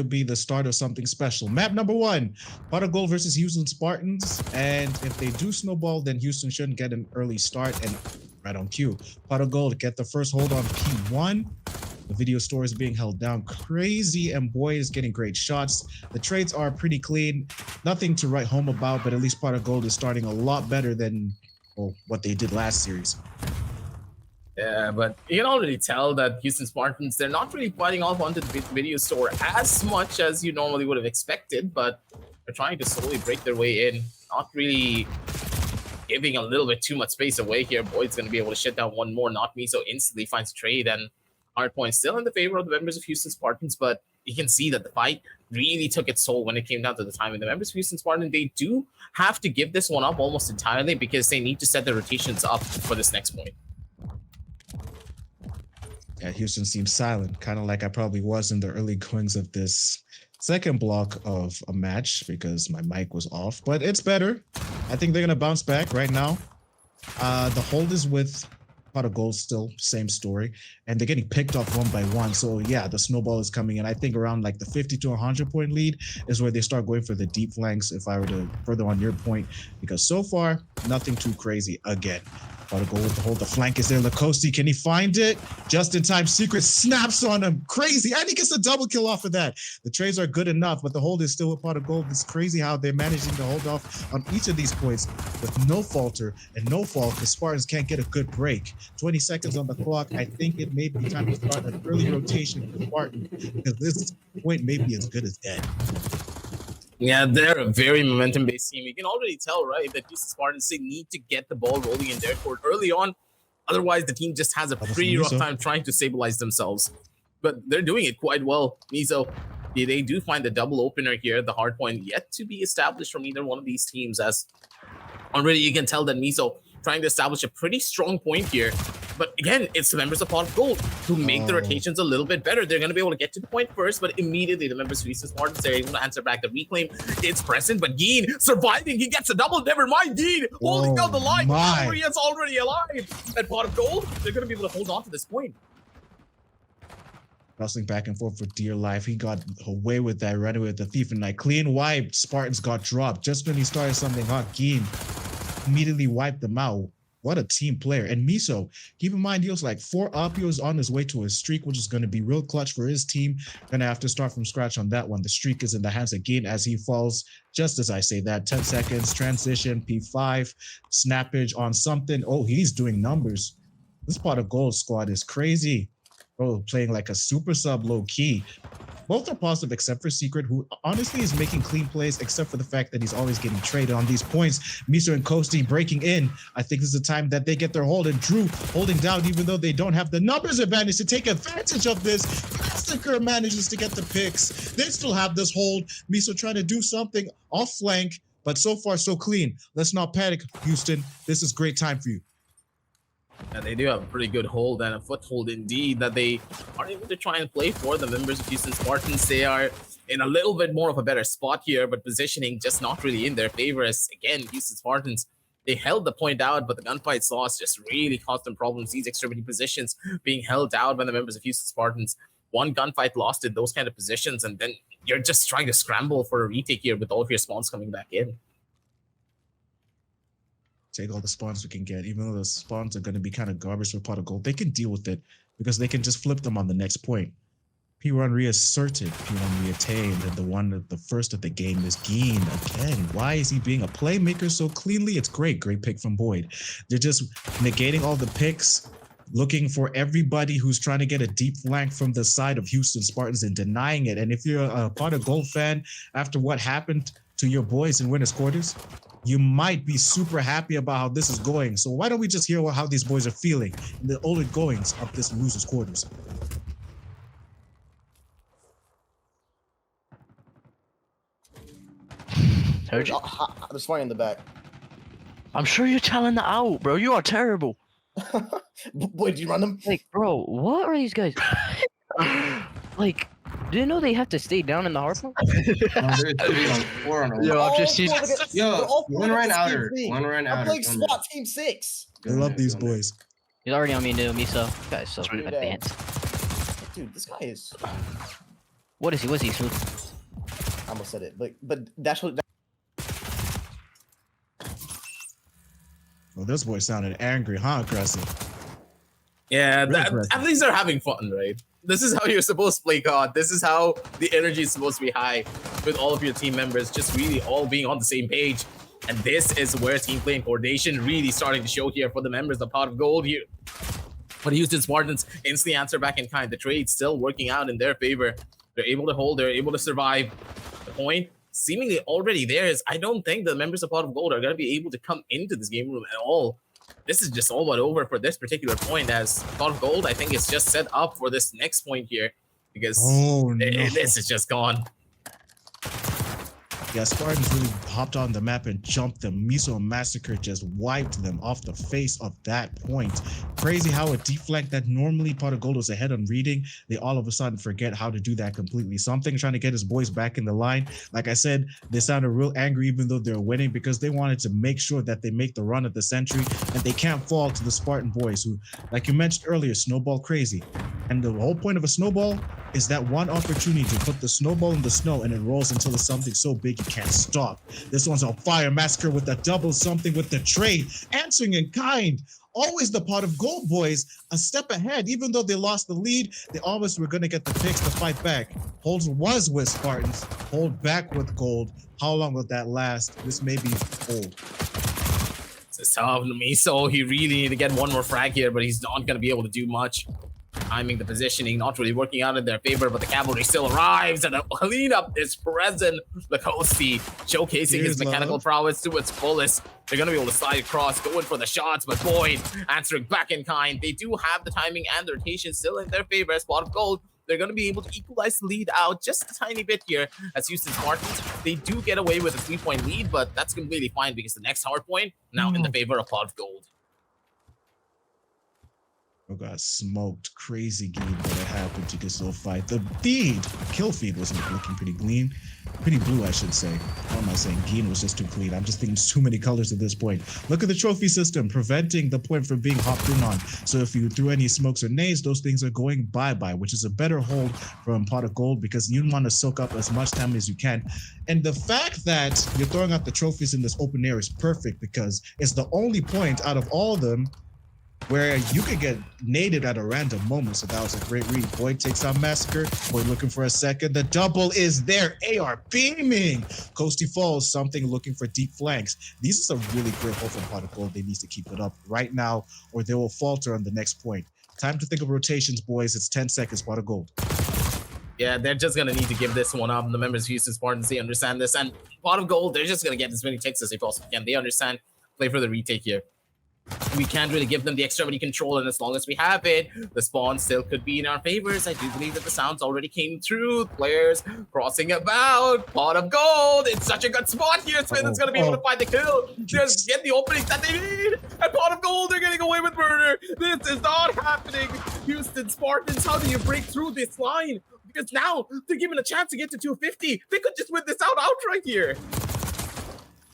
could be the start of something special. Map number 1, Pot of Gold versus Houston Spartans. And if they do snowball, then Houston shouldn't get an early start. And right on cue, Pot of Gold get the first hold on P1. The video store is being held down crazy, and Boy is getting great shots. The trades are pretty clean. Nothing to write home about, but at least Pot of Gold is starting a lot better than what they did last series. Yeah, but you can already tell that Houston Spartans, they're not really fighting off onto the video store as much as you normally would have expected, but they're trying to slowly break their way in, not really giving a little bit too much space away here. Boyd's going to be able to shut down one more, not me, so instantly finds a trade, and hardpoint still in the favor of the members of Houston Spartans, but you can see that the fight really took its toll when it came down to the time. And the members of Houston Spartans, they do have to give this one up almost entirely because they need to set their rotations up for this next point. Yeah, Houston seems silent, kind of like I probably was in the early goings of this second block of a match because my mic was off, but it's better. I think they're going to bounce back right now. The hold is with Pot of Gold still, same story, and they're getting picked off one by one. So yeah, the snowball is coming in. I think around like the 50 to 100 point lead is where they start going for the deep flanks, if I were to further on your point, because so far, nothing too crazy again. Pot of Gold with the hold. The flank is there. Lacoste, can he find it? Just in time, Secret snaps on him. Crazy. And he gets a double kill off of that. The trades are good enough, but the hold is still with Pot of Gold. It's crazy how they're managing to hold off on each of these points with no falter and no fault. The Spartans can't get a good break. 20 seconds on the clock. I think it may be time to start an early rotation for Spartan because this point may be as good as dead. Yeah, they're a very momentum-based team. You can already tell, right, that Houston Spartans, they need to get the ball rolling in their court early on. Otherwise, the team just has a pretty rough time trying to stabilize themselves. But they're doing it quite well. Miso, they do find the double opener here. The hard point yet to be established from either one of these teams, as already you can tell that Miso trying to establish a pretty strong point here. But again, it's the members of Pot of Gold who make the rotations a little bit better. They're going to be able to get to the point first, but immediately the members of Houston Spartans are able to answer back the reclaim. It's present, but Geen surviving. He gets a double. Never mind, Geen holding down the line. He is already alive. And Pot of Gold, they're going to be able to hold on to this point. Wrestling back and forth for dear life. He got away with that, ran away with the thief, and like clean wipe. Spartans got dropped just when he started something hot. Geen immediately wiped them out. What a team player. And Miso, keep in mind, he was like 4 up. He was on his way to a streak, which is going to be real clutch for his team. Going to have to start from scratch on that one. The streak is in the hands of Geen as he falls. Just as I say that, 10 seconds, transition, P5, snappage on something. Oh, he's doing numbers. This Pot of Gold squad is crazy. Bro, playing like a super sub low key. Both are positive except for Secret, who honestly is making clean plays, except for the fact that he's always getting traded on these points. Miso and Kosti breaking in. I think this is the time that they get their hold, and Drew holding down, even though they don't have the numbers advantage to take advantage of this. Massacre manages to get the picks. They still have this hold. Miso trying to do something off flank, but so far so clean. Let's not panic, Houston. This is great time for you. And they do have a pretty good hold and a foothold indeed that they are able to try and play for. The members of Houston Spartans, they are in a little bit more of a better spot here, but positioning just not really in their favor. As again, Houston Spartans, they held the point out, but the gunfight's loss just really caused them problems. These extremity positions being held out by the members of Houston Spartans. One gunfight lost in those kind of positions, and then you're just trying to scramble for a retake here with all of your spawns coming back in. Take all the spawns we can get, even though the spawns are going to be kind of garbage for Pot of Gold. They can deal with it because they can just flip them on the next point. P1 reasserted, P1 reattained, and the first of the game is Geen again. Why is he being a playmaker so cleanly? It's great pick from Boyd. They're just negating all the picks, looking for everybody who's trying to get a deep flank from the side of Houston Spartans and denying it. And if you're a Pot of Gold fan, after what happened to your boys in Winners Quarters, you might be super happy about how this is going. So why don't we just hear how these boys are feeling in the early goings of this Losers Quarters? Heard you? There's fire in the back. I'm sure you're telling that out, bro. You are terrible. Boy, do you run them? Like, bro, what are these guys? Like, do you know they have to stay down in the hard point? Yo, I'm just one run outer. One run outer. I'm playing SWAT Team 6. I love these boys. He's already on me, new Miso. This guy's so advanced. Dude, this guy is. What is he? What's he? So I almost said it, but that's what. Well, this boy sounded angry, huh? Aggressive. Yeah, Real aggressive. at least they're having fun, right? This is how you're supposed to play COD. This is how the energy is supposed to be high with all of your team members just really all being on the same page. And this is where team play and coordination really starting to show here for the members of Pot of Gold here. But Houston Spartans instantly answer back in kind. The trade still working out in their favor. They're able to hold, they're able to survive. The point seemingly already there is I don't think the members of Pot of Gold are going to be able to come into this game room at all. This is just all but over for this particular point, as Pot of Gold, I think, is just set up for this next point here, because this is just gone. Yeah, Spartans really hopped on the map and jumped them. Miso and Massacre just wiped them off the face of that point. Crazy how a deflect that normally Pot of Gold was ahead on reading, they all of a sudden forget how to do that completely. Something trying to get his boys back in the line. Like I said, they sounded real angry even though they're winning, because they wanted to make sure that they make the run at the century and they can't fall to the Spartan boys who, like you mentioned earlier, snowball crazy. And the whole point of a snowball is that one opportunity to put the snowball in the snow and it rolls until it's something so big you can't stop. This one's on fire. Massacre with a double something with the trade, answering in kind. Always the Pot of Gold boys a step ahead. Even though they lost the lead, they always were going to get the picks to fight back. Hold was with Spartans. Hold back with Gold. How long will that last? This may be old. It's tough. Miso, he really need to get one more frag here, but he's not going to be able to do much. Timing, the positioning, not really working out in their favor, but the cavalry still arrives, and the cleanup is present. Lacoste showcasing his mechanical prowess to its fullest. They're going to be able to slide across, going for the shots, but Boyd answering back in kind. They do have the timing and the rotation still in their favor as Pot of Gold. They're going to be able to equalize the lead out just a tiny bit here as Houston Spartans. They do get away with a 3-point lead, but that's completely fine because the next hard point now in the favor of Pot of Gold. Oh, got smoked. Crazy game that happened to this little fight. The feed, kill feed wasn't looking pretty clean. Pretty blue, I should say. What am I saying? Geen was just too clean. I'm just thinking it's too many colors at this point. Look at the trophy system, preventing the point from being hopped in on. So if you threw any smokes or nades, those things are going bye-bye, which is a better hold from Pot of Gold because you want to soak up as much time as you can. And the fact that you're throwing out the trophies in this open air is perfect because it's the only point out of all of them where you could get naded at a random moment. So that was a great read. Boyd takes out Massacre. Boyd looking for a second. The double is there. AR beaming. Coasty falls. Something looking for deep flanks. This is a really great hold from Pot of Gold. They need to keep it up right now or they will falter on the next point. Time to think of rotations, boys. It's 10 seconds, Pot of Gold. Yeah, they're just going to need to give this one up. The members of Houston Spartans, they understand this. And Pot of Gold, they're just going to get as many takes as they possibly can. They understand. Play for the retake here. We can't really give them the extremity control, and as long as we have it, the spawn still could be in our favors. I do believe that the sounds already came through. Players crossing about. Pot of Gold. It's such a good spot here. Spin is going to be able to find the kill. Just get the openings that they need. And Pot of Gold, they're getting away with murder. This is not happening. Houston Spartans, how do you break through this line? Because now they're given a chance to get to 250. They could just win this outright here.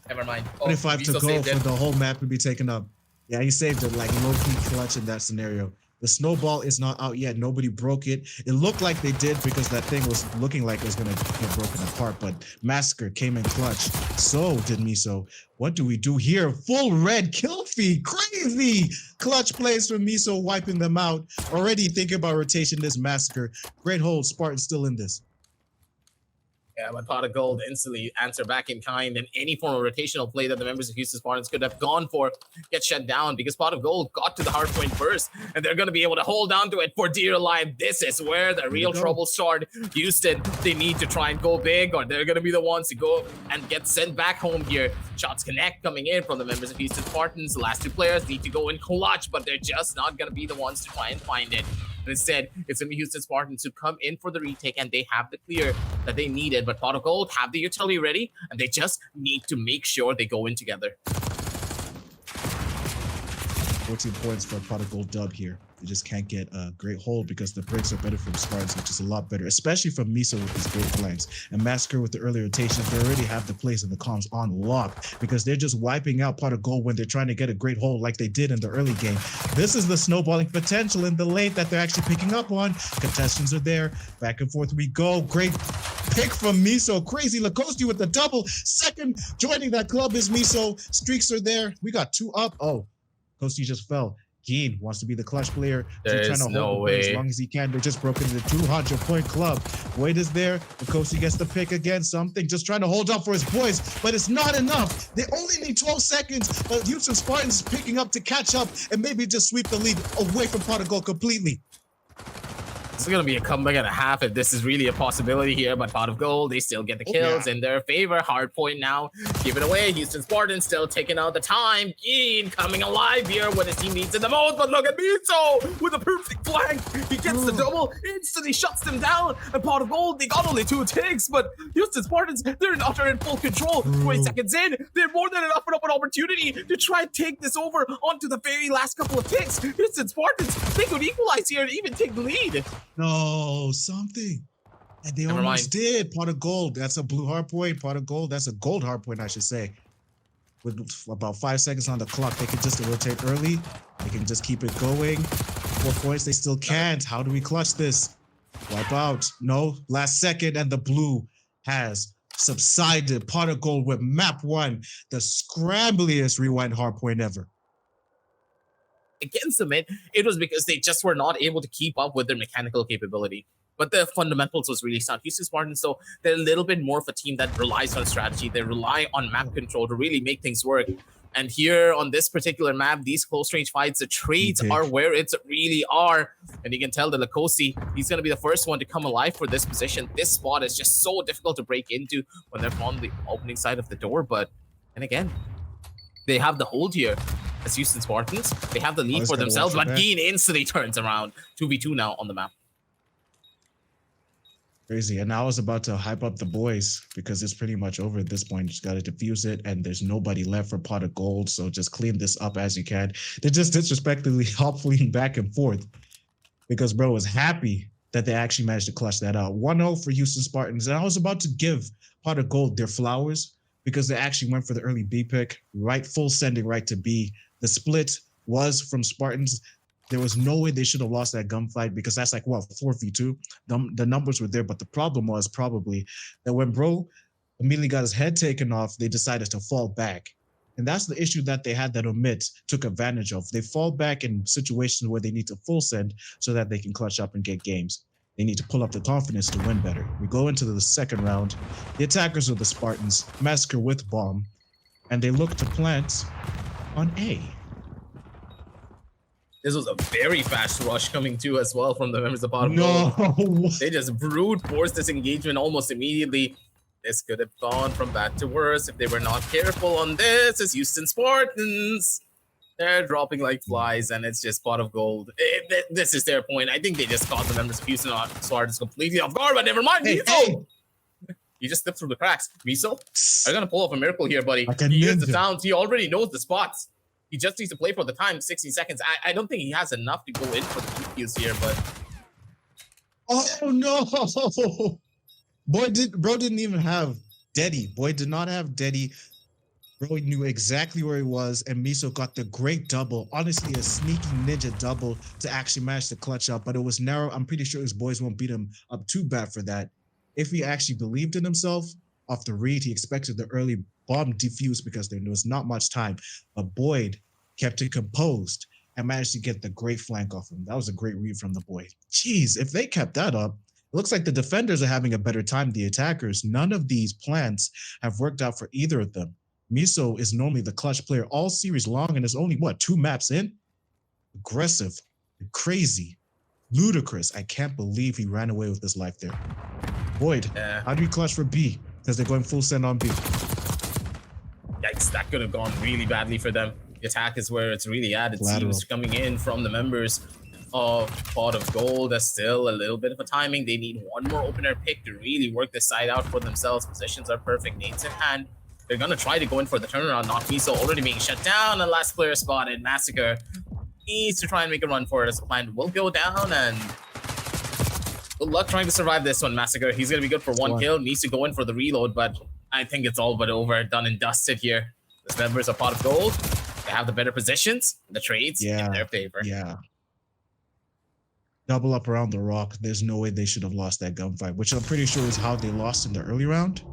Never mind. 25 to go for the whole map to be taken up. Yeah, he saved it like low-key clutch in that scenario. The snowball is not out yet. Nobody broke it. It looked like they did because that thing was looking like it was going to get broken apart, but Massacre came in clutch. So did Miso. What do we do here? Full red kill feed. Crazy! Clutch plays from Miso, wiping them out. Already thinking about rotation this Massacre. Great hold. Spartan still in this. Yeah, but Pot of Gold instantly answer back in kind, and any form of rotational play that the members of Houston Spartans could have gone for gets shut down because Pot of Gold got to the hard point first, and they're going to be able to hold on to it for dear life. This is where the real trouble started. Houston, they need to try and go big, or they're going to be the ones to go and get sent back home here. Shots connect coming in from the members of Houston Spartans. The last two players need to go in clutch, but they're just not going to be the ones to try and find it. But instead, it's going to be Houston Spartans who come in for the retake, and they have the clear that they needed. But Pot of Gold have the utility ready, and they just need to make sure they go in together. 14 points for a Pot of Gold dub here. They just can't get a great hold because the breaks are better from Spartans, which is a lot better, especially from Miso with his great flanks. And Massacre with the early rotations, they already have the plays and the comms on lock because they're just wiping out pot of gold when they're trying to get a great hold like they did in the early game. This is the snowballing potential in the lane that they're actually picking up on. Contestants are there. Back and forth we go. Great pick from Miso. Crazy Lacoste with the double. Second joining that club is Miso. Streaks are there. We got 2 up. Oh, Kosti just fell. Geen wants to be the clutch player. There's trying to no hold way. as long as he can. They're just broken into 200-point club. Wade is there. Kosti gets the pick again. Something just trying to hold up for his boys, but it's not enough. They only need 12 seconds. But Houston Spartans picking up to catch up and maybe just sweep the lead away from pot of gold completely. This is going to be a comeback and a half if this is really a possibility here, but pot of gold, they still get the kills in their favor. Hard point now, give it away. Houston Spartans still taking out the time. Geen coming alive here when his team needs it the most, but look at Miso with a perfect flank. He gets the double, instantly shuts them down, and pot of gold, they got only 2 ticks, but Houston Spartans, they're in full control. 20 seconds in, they're more than enough of an opportunity to try and take this over onto the very last couple of ticks. Houston Spartans, they could equalize here and even take the lead. No, something. And they almost did. Pot of gold. That's a blue hard point. Pot of gold. That's a gold hard point, I should say. With about 5 seconds on the clock, they can just rotate early. They can just keep it going. 4 points, they still can't. How do we clutch this? Wipe out. No, last second, and the blue has subsided. Pot of gold with map 1, the scrambliest rewind hard point ever. Against them, it was because they just were not able to keep up with their mechanical capability. But the fundamentals was really sound. Houston Spartans, though, they're a little bit more of a team that relies on strategy. They rely on map control to really make things work. And here on this particular map, these close range fights, the trades are where it's really are. And you can tell that Lacoste, he's going to be the first one to come alive for this position. This spot is just so difficult to break into when they're on the opening side of the door. But, and again, they have the hold here as Houston Spartans. They have the lead for themselves, but Geen instantly turns around. 2v2 now on the map. Crazy. And I was about to hype up the boys because it's pretty much over at this point. You just got to defuse it, and there's nobody left for pot of gold. So just clean this up as you can. They're just disrespectfully hopping back and forth because bro was happy that they actually managed to clutch that out. 1-0 for Houston Spartans. And I was about to give pot of gold their flowers because they actually went for the early B pick, right, full sending right to B. The split was from Spartans. There was no way they should have lost that gunfight because that's like, what, 4v2? The numbers were there, but the problem was probably that when bro immediately got his head taken off, they decided to fall back. And that's the issue that they had that Omit took advantage of. They fall back in situations where they need to full send so that they can clutch up and get games. They need to pull up the confidence to win better. We go into the second round. The attackers are the Spartans, Massacre with bomb, and they look to plant on A. This was a very fast rush coming too as well from the members of bottom. No, they just brute forced this engagement almost immediately. This could have gone from bad to worse if they were not careful on this. As Houston Spartans, they're dropping like flies, and it's just pot of gold. This is their point. I think they just caught the members of Houston Spartans completely off guard, but never mind. Miso! You just slipped through the cracks. Miso, I'm gonna pull off a miracle here, buddy. He hears the sounds. He already knows the spots. He just needs to play for the time, 60 seconds. I don't think he has enough to go in for the DPS here, but... Oh, no! Bro didn't even have Deddy. Boy did not have Deddy. Bro knew exactly where he was, and Miso got the great double. Honestly, a sneaky ninja double to actually manage to clutch up, but it was narrow. I'm pretty sure his boys won't beat him up too bad for that. If he actually believed in himself, off the read, he expected the early bomb defuse because there was not much time. But Boyd kept it composed and managed to get the great flank off him. That was a great read from the boy. Jeez, if they kept that up, it looks like the defenders are having a better time than the attackers. None of these plans have worked out for either of them. Miso is normally the clutch player all series long, and is only, what, 2 maps in? Aggressive, crazy, ludicrous. I can't believe he ran away with his life there. Boyd, how do you clutch for B? Because they're going full send on B. Yikes, that could have gone really badly for them. The attack is where it's really at. It seems coming in from the members of pot of gold. That's still a little bit of a timing. They need one more opener pick to really work this side out for themselves. Positions are perfect. Nades in hand. They're going to try to go in for the turnaround. Not Miso already being shut down. And last player spotted. Massacre. needs to try and make a run for it as the plant will go down, and good luck trying to survive this one, Massacre. He's going to be good for one kill, needs to go in for the reload, but I think it's all but over, done and dusted here. The members of Pot of Gold, they have the better positions, the trades in their favor. Yeah. Double up around the rock. There's no way they should have lost that gunfight, which I'm pretty sure is how they lost in the early round,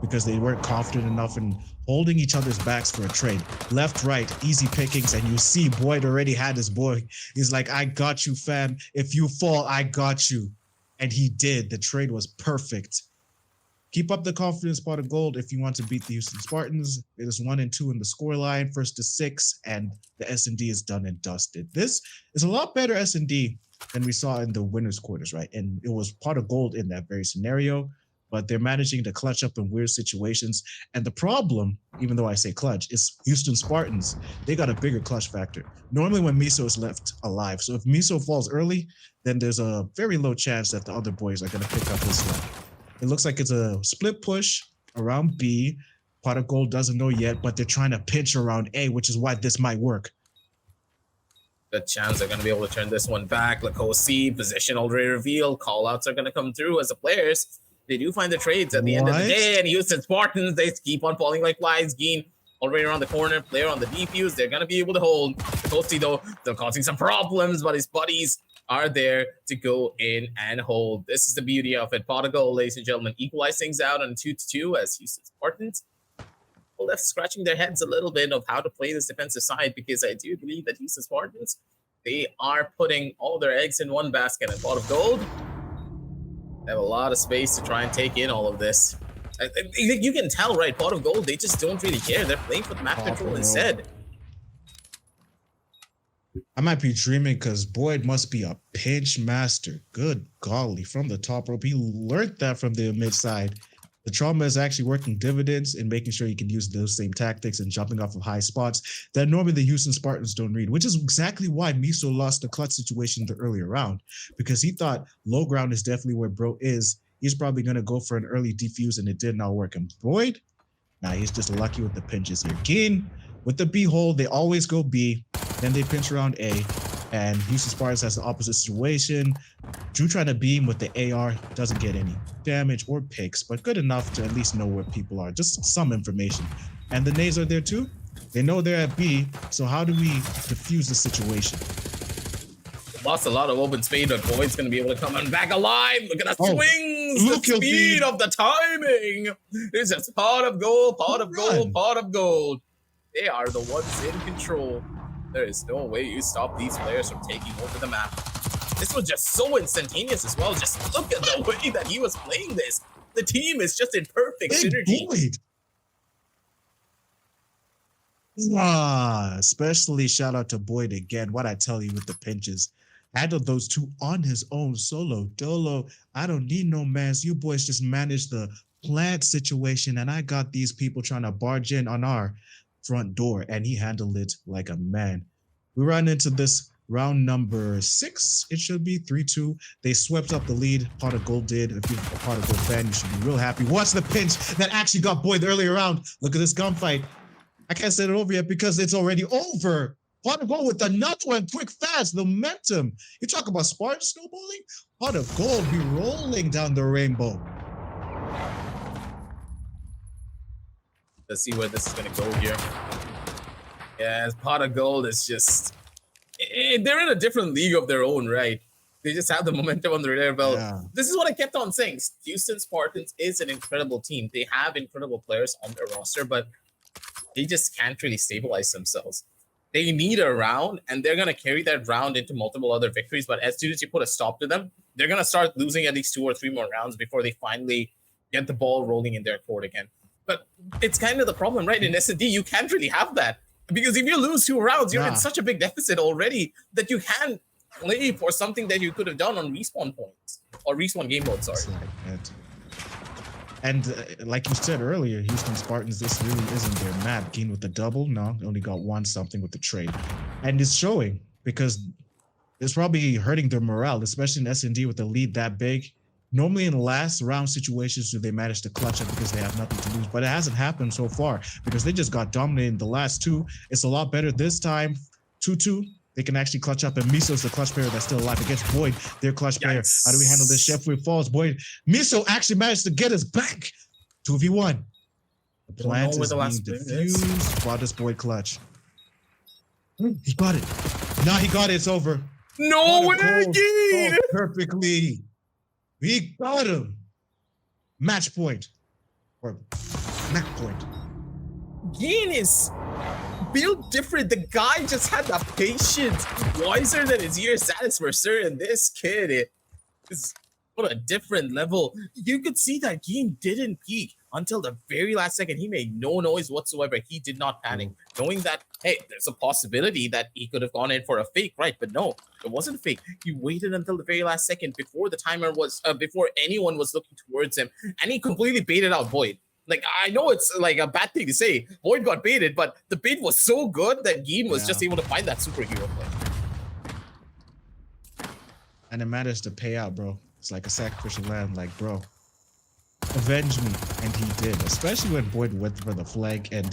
because they weren't confident enough in holding each other's backs for a trade. Left, right, easy pickings, and you see Boyd already had his boy. He's like, I got you, fam. If you fall, I got you. And he did. The trade was perfect. Keep up the confidence, Pot of Gold, if you want to beat the Houston Spartans. It is 1-2 in the scoreline, 1st to 6, and the S&D is done and dusted. This is a lot better S&D than we saw in the winners' quarters, right? And it was Pot of Gold in that very scenario, but they're managing to clutch up in weird situations. And the problem, even though I say clutch, is Houston Spartans. They got a bigger clutch factor. Normally when Miso is left alive. So if Miso falls early, then there's a very low chance that the other boys are going to pick up his slack. It looks like it's a split push around B. Pot of Gold doesn't know yet, but they're trying to pinch around A, which is why this might work. Good chance they're going to be able to turn this one back. Lacosi, position already revealed. Callouts are going to come through as the players. They do find the trades at the end of the day, and Houston Spartans, they keep on falling like flies. Geen already around the corner, player on the defuse. They're going to be able to hold. Lacosi, though, still causing some problems, but his buddies are there to go in and hold. This is the beauty of it. Pot of Gold, ladies and gentlemen, equalize things out on 2-2 as Houston Spartans left scratching their heads a little bit of how to play this defensive side, because I do believe that Houston Spartans, they are putting all their eggs in one basket. And Pot of Gold, they have a lot of space to try and take in all of this. You can tell, right? Pot of Gold, they just don't really care. They're playing for the map control instead. I might be dreaming because Boyd must be a pinch master. Good golly, from the top rope. He learned that from the mid side. The trauma is actually working dividends in making sure he can use those same tactics and jumping off of high spots that normally the Houston Spartans don't read, which is exactly why Miso lost the clutch situation in the earlier round, because he thought low ground is definitely where bro is. He's probably going to go for an early defuse, and it did not work. And Boyd, nah, he's just lucky with the pinches here. Geen, with the B hole, they always go B, then they pinch around A, and Houston Spartans has the opposite situation. Drew trying to beam with the AR doesn't get any damage or picks, but good enough to at least know where people are, just some information. And the nades are there too. They know they're at B, so how do we defuse the situation? Lost a lot of open speed, but Boyd's going to be able to come on back alive. Look at that swings, the speed of the timing. It's just Pot of Gold, Pot of Gold, Pot of Gold. They are the ones in control. There is no way you stop these players from taking over the map. This was just so instantaneous as well. Just look at the way that he was playing this. The team is just in perfect synergy. Boyd. Especially shout out to Boyd again. What I tell you with the pinches. Handled those two on his own, solo, dolo. I don't need no mans. You boys just manage the plant situation, and I got these people trying to barge in on our front door, and he handled it like a man. We run into this round number 6. It should be 3-2. They swept up the lead. Pot of Gold did. If you're a Pot of Gold fan, you should be real happy. Watch the pinch that actually got Boyd the earlier round. Look at this gunfight. I can't set it over yet because it's already over. Pot of Gold with another one, quick, fast, the momentum. You talk about Spartan snowballing? Pot of Gold be rolling down the rainbow. Let's see where this is going to go here. Yeah, Pot of Gold is just... they're in a different league of their own, right? They just have the momentum on their belt. Yeah. This is what I kept on saying. Houston Spartans is an incredible team. They have incredible players on their roster, but they just can't really stabilize themselves. They need a round, and they're going to carry that round into multiple other victories. But as soon as you put a stop to them, they're going to start losing at least 2 or 3 more rounds before they finally get the ball rolling in their court again. But it's kind of the problem, right? In S&D, you can't really have that. Because if you lose 2 rounds, you're in such a big deficit already that you can't play for something that you could have done on respawn points. Or respawn game mode, sorry. And like you said earlier, Houston Spartans, this really isn't their map. Geen with the double, no, only got 1 something with the trade. And it's showing because it's probably hurting their morale, especially in S&D with the lead that big. Normally in last round situations do they manage to clutch it because they have nothing to lose, but it hasn't happened so far because they just got dominated in the last 2. It's a lot better this time, 2-2. they can actually clutch up. And Miso's the clutch player that's still alive against Boyd, their clutch player. How do we handle this? Chef with falls. Boyd, Miso actually managed to get us back. 2v1. The plant is being diffused. While this Boyd clutch. He got it. Now he got it. It's over. No way, Gene! Perfectly. We got him. Match point. Or match point. Gene is built different. The guy just had the patience. Wiser than his years, that is for certain. This kid is what a different level. You could see that Gene didn't peek until the very last second. He made no noise whatsoever. He did not panic, knowing that, hey, there's a possibility that he could have gone in for a fake, right? But no, it wasn't a fake. He waited until the very last second before the timer was, before anyone was looking towards him, and he completely baited out Void. Like, I know it's like a bad thing to say. Void got baited, but the bait was so good that Geen was just able to find that superhero play. And it matters to pay out, bro. It's like a sacrificial lamb. Like, bro, avenge me. And he did. Especially when Boyd went for the flag and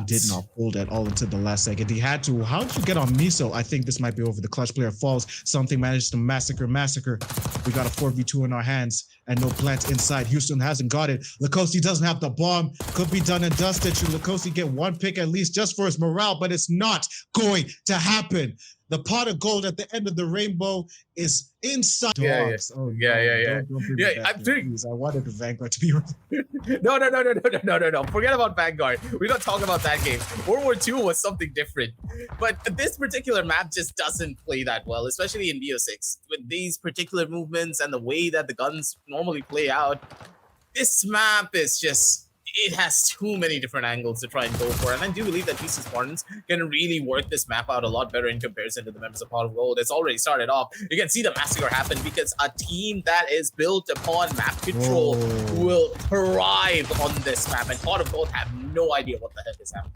did not hold at all until the last second. He had to. How did you get on Miso? I think this might be over. The clutch player falls. Something managed to massacre. We got a 4v2 in our hands. And no plants inside. Houston hasn't got it. Lacoste doesn't have the bomb. Could be done and dusted. Should Lacoste get one pick at least just for his morale? But it's not going to happen. The pot of gold at the end of the rainbow is inside. Yeah. Oh, yeah. Please. I wanted the Vanguard to be. No. Forget about Vanguard. We don't talk about that game. World War II was something different. But this particular map just doesn't play that well, especially in BO6. With these particular movements and the way that the guns normally play out, this map is just, it has too many different angles to try and go for. And I do believe that PC Spartans can really work this map out a lot better in comparison to the members of Pot of Gold. It's already started off. You can see the massacre happen because a team that is built upon map control will thrive on this map. And Pot of Gold have no idea what the heck is happening.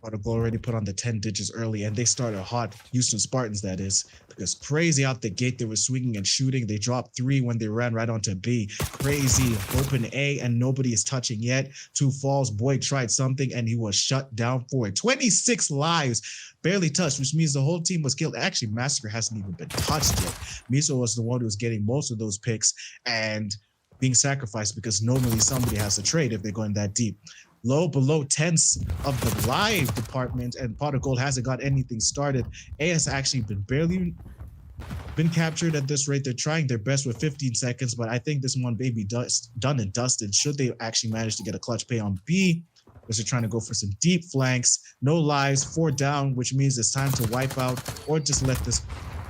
Pot of Gold already put on the 10 digits early, and they started hot. Houston Spartans, that is. Because crazy out the gate, they were swinging and shooting. They dropped 3 when they ran right onto B. Crazy open A, and nobody is touching yet. 2 falls. Boyd tried something, and he was shut down for it. 26 lives, barely touched, which means the whole team was killed. Actually, Massacre hasn't even been touched yet. Miso was the one who was getting most of those picks and being sacrificed because normally somebody has to trade if they're going that deep. Low below 10s of the live department, and Pot of Gold hasn't got anything started. A has actually been captured at this rate. They're trying their best with 15 seconds, but I think this one baby done and dusted. Should they actually manage to get a clutch pay on B, because they're trying to go for some deep flanks. No lives, 4 down, which means it's time to wipe out or just let this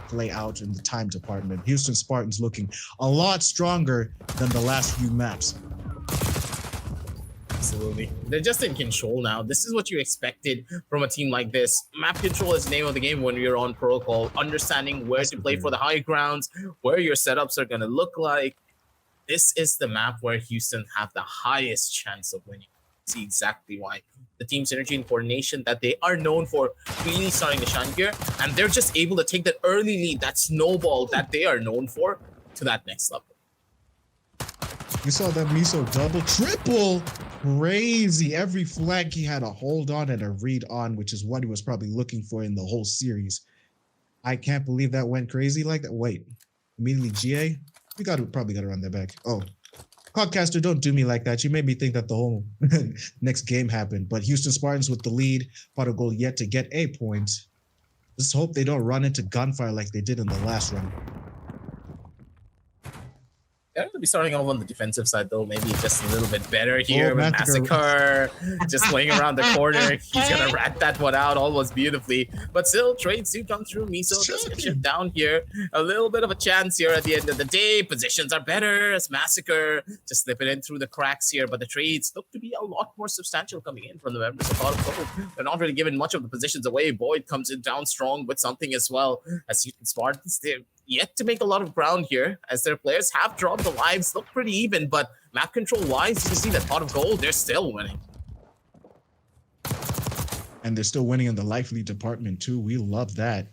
play out in the time department. Houston Spartans looking a lot stronger than the last few maps. Absolutely. They're just in control now. This is what you expected from a team like this. Map control is the name of the game when you're on protocol. Understanding where to play for the high grounds, where your setups are going to look like. This is the map where Houston have the highest chance of winning. See exactly why. The team synergy and coordination that they are known for really starting to shine here. And they're just able to take that early lead, that snowball that they are known for, to that next level. You saw that Miso double, triple. Crazy. Every flag he had a hold on and a read on, which is what he was probably looking for in the whole series. I can't believe that went crazy like that. Wait, immediately GA? We probably got to run that back. Oh, Podcaster, don't do me like that. You made me think that the whole next game happened. But Houston Spartans with the lead. Pot of Gold yet to get a point. Just hope they don't run into gunfire like they did in the last run. They're going to be starting off on the defensive side, though. Maybe just a little bit better here with Massacre. Just swing around the corner. He's going to rat that one out almost beautifully. But still, trades do come through. Miso does get shipped down here. A little bit of a chance here at the end of the day. Positions are better as Massacre just slipping in through the cracks here. But the trades look to be a lot more substantial coming in from the members of Pot of Gold. They're not really giving much of the positions away. Boyd comes in down strong with something as well. As Houston Spartans, they're yet to make a lot of ground here as their players have dropped. The lives look pretty even, but map control wise, you can see that Pot of Gold, they're still winning. And they're still winning in the life lead department too. We love that.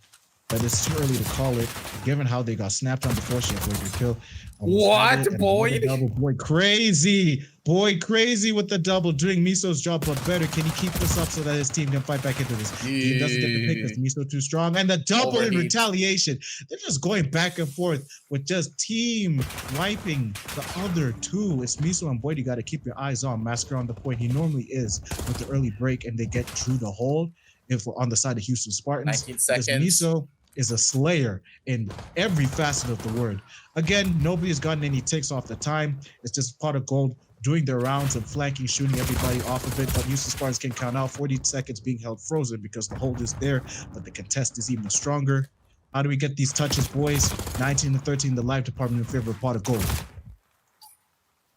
but it's too early to call it, given how they got snapped on the first shift with your kill. What, Boyd? Boyd crazy. Boyd crazy with the double, doing Miso's job, but better. Can he keep this up so that his team can fight back into this? He doesn't get the pick because Miso too strong. And the double in retaliation. They're just going back and forth with just team wiping the other two. It's Miso and Boyd. You got to keep your eyes on. Massacre on the point. He normally is with the early break, and they get through the hole. If we're on the side of Houston Spartans, 19 seconds. because Miso is a slayer in every facet of the word. Again, nobody has gotten any ticks off the time. It's just Pot of Gold doing their rounds and flanking, shooting everybody off of it. But Houston Spartans can count out 40 seconds being held frozen because the hold is there, but the contest is even stronger. How do we get these touches, boys? 19-13, the live department in favor of Pot of Gold.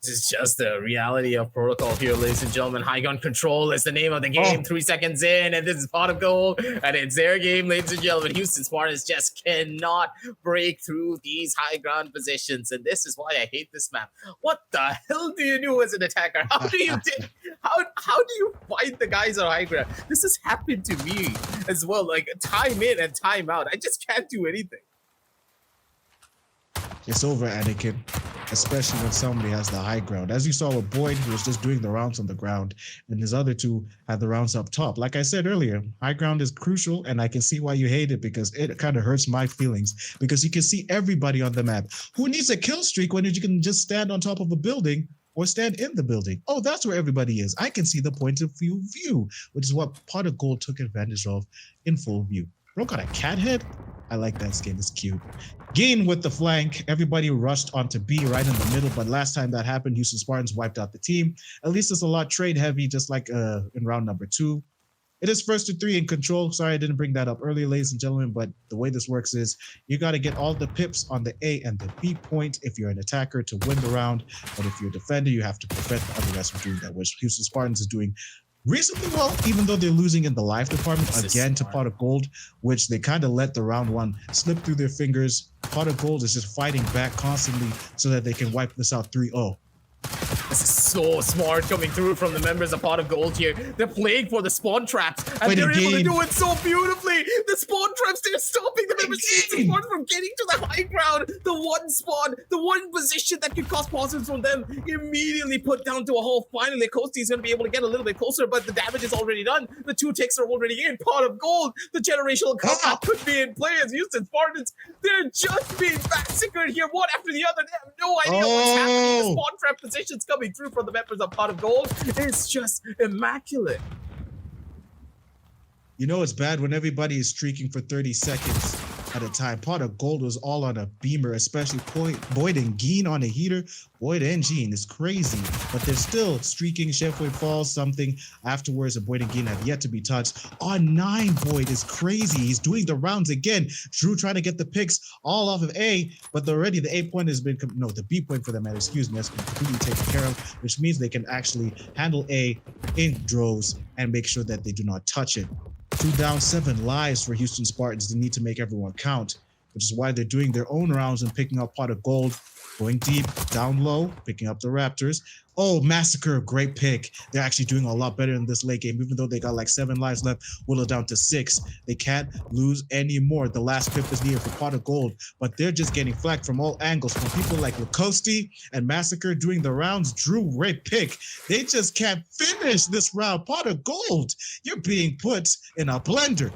This is just the reality of protocol here, ladies and gentlemen. High gun control is the name of the game. 3 seconds in, and this is Pot of Gold, and it's their game, ladies and gentlemen. Houston Spartans just cannot break through these high ground positions, and this is why I hate this map. What the hell do you do as an attacker? How do you fight the guys on high ground? This has happened to me as well. Like time in and time out, I just can't do anything. It's over, Anakin, especially when somebody has the high ground. As you saw with Boyd, he was just doing the rounds on the ground, and his other two had the rounds up top. Like I said earlier, high ground is crucial, and I can see why you hate it, because it kind of hurts my feelings, because you can see everybody on the map. Who needs a kill streak when you can just stand on top of a building or stand in the building? Oh, that's where everybody is. I can see the point of view, which is what Pot of Gold took advantage of in full view. Bro got a cat head? I like that skin, it's cute. Gain with the flank. Everybody rushed onto B right in the middle, but last time that happened, Houston Spartans wiped out the team. At least it's a lot trade heavy, just like in round number 2. It is 1st to 3 in control. Sorry I didn't bring that up earlier, ladies and gentlemen, but the way this works is you got to get all the pips on the A and the B point if you're an attacker to win the round, but if you're a defender, you have to prevent the other guys from doing that, which Houston Spartans is doing reasonably well, even though they're losing in the live department again to Pot of Gold, which they kind of let the round 1 slip through their fingers. Pot of Gold is just fighting back constantly so that they can wipe this out 3-0. This is so smart coming through from the members of Pot of Gold here. They're playing for the spawn traps, and they're able to do it so beautifully. The spawn traps, they're stopping the members from getting to the high ground. The one spawn, the one position that could cause pauses from them, immediately put down to a hole. Finally, Kosti's going to be able to get a little bit closer, but the damage is already done. The 2 ticks are already in. Pot of Gold, the generational comeback could be in play as Houston Spartans. They're just being massacred here, one after the other. They have no idea what's happening. The spawn trap positions coming through from the members of Pot of Gold. It's just immaculate. You know it's bad when everybody is streaking for 30 seconds at a time. Pot of Gold was all on a beamer, especially Boyd and Geen on a heater. Boyd and Geen is crazy, but they're still streaking. Sheffield falls something afterwards, and Boyd and Geen have yet to be touched. On 9, Boyd is crazy. He's doing the rounds again. Drew trying to get the picks all off of A, but already the A point has been, no, the B point for that matter, excuse me, has been completely taken care of, which means they can actually handle A in droves and make sure that they do not touch it. 2 down, 7 lives for Houston Spartans. They need to make everyone count, which is why they're doing their own rounds and picking up Pot of Gold, going deep, down low, picking up the Raptors. Oh, Massacre, great pick. They're actually doing a lot better in this late game, even though they got like 7 lives left, whittled down to 6. They can't lose anymore. The last pip is needed for Pot of Gold, but they're just getting flack from all angles, from people like Lacoste and Massacre doing the rounds. Drew, great pick. They just can't finish this round. Pot of Gold, you're being put in a blender.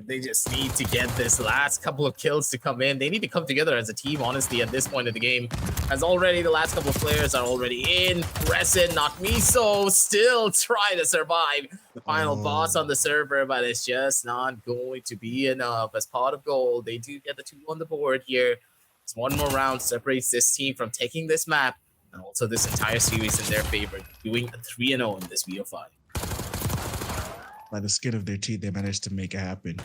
They just need to get this last couple of kills to come in. They need to come together as a team, honestly, at this point of the game. As already the last couple of players are already in. Crescent, not Miso, still trying to survive. The final boss on the server, but it's just not going to be enough. As Pot of Gold, they do get the 2 on the board here. It's 1 more round separates this team from taking this map, and also this entire series in their favor, doing 3-0 in this VO5. By the skin of their teeth, they managed to make it happen.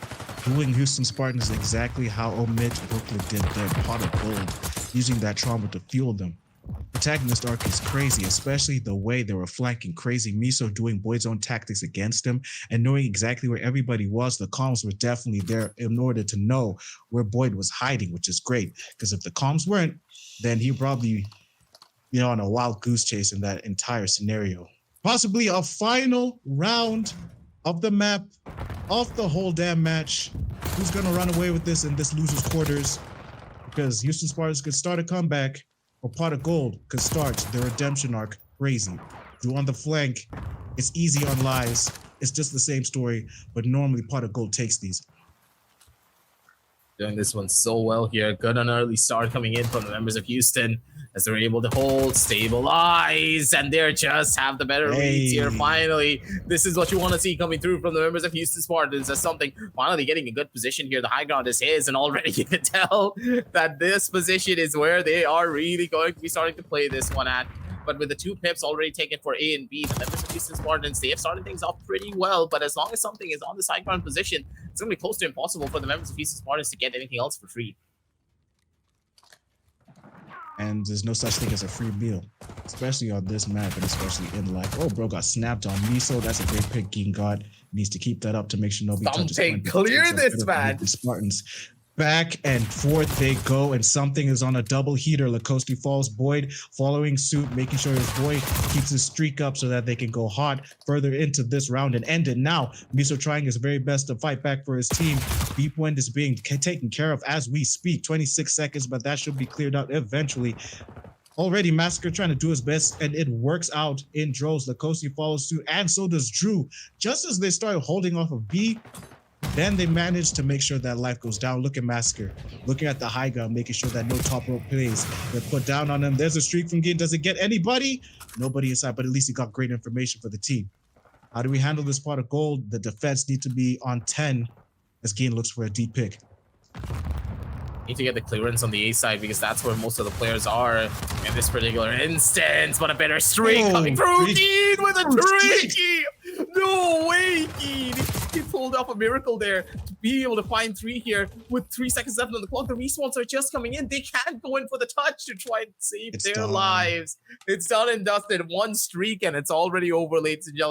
Doing Houston Spartans exactly how Omid Brooklyn did their Pot of Gold, using that trauma to fuel them. Attacking this arc is crazy, especially the way they were flanking crazy. Miso doing Boyd's own tactics against him and knowing exactly where everybody was. The comms were definitely there in order to know where Boyd was hiding, which is great. Because if the comms weren't, then he'd probably, on a wild goose chase in that entire scenario. Possibly a final round of the map off the whole damn match. Who's gonna run away with this in this loser's quarters? Because Houston Spartans could start a comeback, or Pot of Gold could start their redemption arc crazy. Drew on the flank. It's easy on lies. It's just the same story, but normally Pot of Gold takes these. Doing this one so well here. Good an early start coming in from the members of Houston as they're able to hold, stabilize, and they're just have the better reads here. Finally, this is what you want to see coming through from the members of Houston Spartans. As something finally getting a good position here. The high ground is his, and already you can tell that this position is where they are really going to be starting to play this one at. But with the 2 pips already taken for A and B, the members of Houston Spartans, they have started things off pretty well. But as long as something is on the high ground position, it's going to be close to impossible for the members of Houston Spartans to get anything else for free. And there's no such thing as a free meal, especially on this map and especially in life. Oh, bro got snapped on Miso. That's a great pick. King God needs to keep that up to make sure nobody touches. Something clear this, man. The Spartans. Back and forth they go, and something is on a double heater. Lacoste Falls, Boyd following suit, making sure his boy keeps his streak up so that they can go hot further into this round and end it now. Miso trying his very best to fight back for his team. B-Point is being taken care of as we speak. 26 seconds, but that should be cleared out eventually. Already Massacre trying to do his best, and it works out in droves. Lacoste follows suit, and so does Drew. Just as they started holding off of B, then they managed to make sure that life goes down. Look at Massacre, looking at the high ground, making sure that no top rope plays. They're put down on him. There's a streak from Gin. Does it get anybody? Nobody inside, but at least he got great information for the team. How do we handle this Pot of Gold? The defense need to be on 10 as Gin looks for a deep pick. Need to get the clearance on the A side because that's where most of the players are in this particular instance. But a better streak coming through. Gin with a tricky. No way, Gin. He pulled off a miracle there to be able to find 3 here with 3 seconds left on the clock. The respawns are just coming in. They can't go in for the touch to try and save their lives. It's done and dusted. 1 streak and it's already over, ladies and gentlemen.